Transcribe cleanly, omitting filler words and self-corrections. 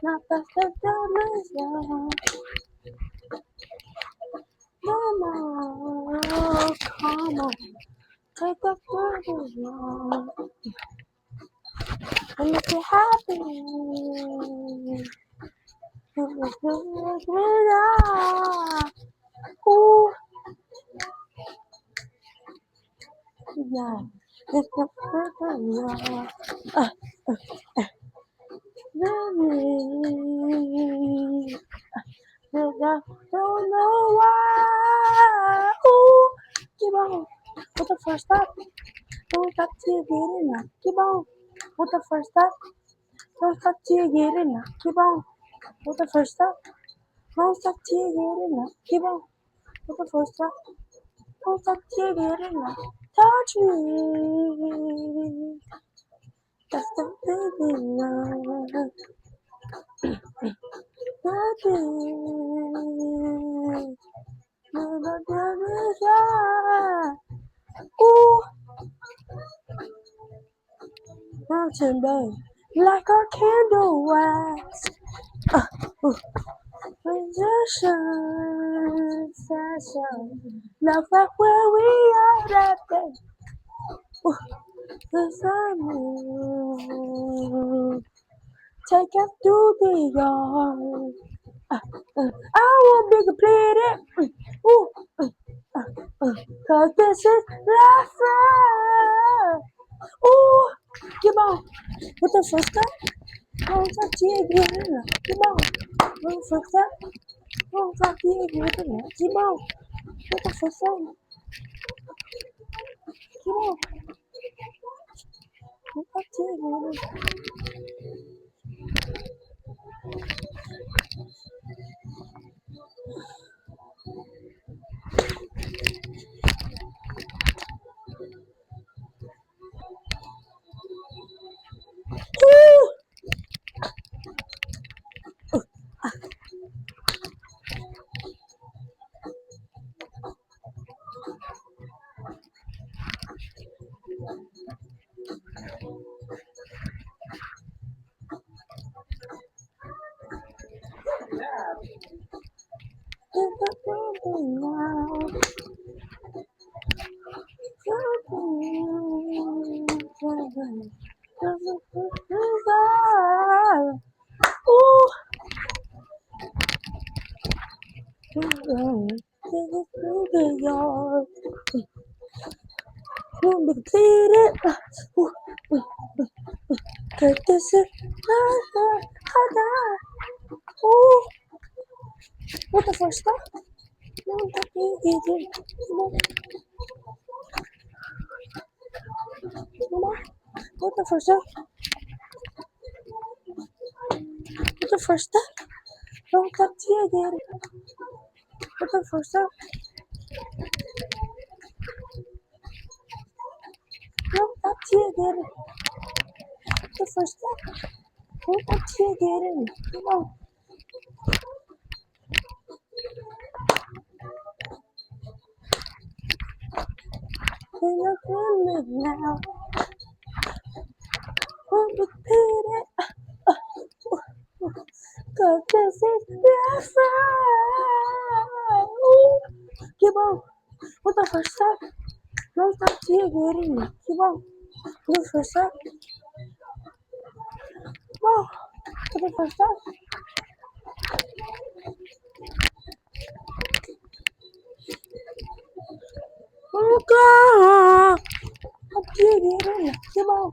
Not that the delusion. Come on, come on. Take the delusion. And if you're happy, ooh, yeah. It's the delusion. Really. Don't know why. Ooh, keep on. With the first step, don't stop till you get enough. Keep on. With the first step, don't stop till you get enough. Keep on. With the first step, don't stop till you get enough. Keep on. With the first step, don't stop till you get enough. Touch me. That's the feeling love. Nothing. Ooh, mountain babe, like our candle wax. Position, fashion, love like where we are that day. The sun moon, take us to the yard. I won't be completed. Ooh, cause this is life. Ooh, come on, with the first step. Don't talk to you again. Come on, with the first step. Don't talk to you again. Come on, with the first step. Come on, don't talk to you again. Ooh, it's a something now. Ooh, won't be completed. Cause this is ooh, what the first step? What the first step? What the first step? Don't talk to you again. What the first step? Don't talk to you again. What the first step? Don't talk to you again. Come on. Can you feel it now? Won't repeat it. Cause this is different. Ooh. Keep on. What the first step? Don't talk to you again. Keep on. What the first step? Wow. What the first step? Oh God. Talk to you again. Keep on.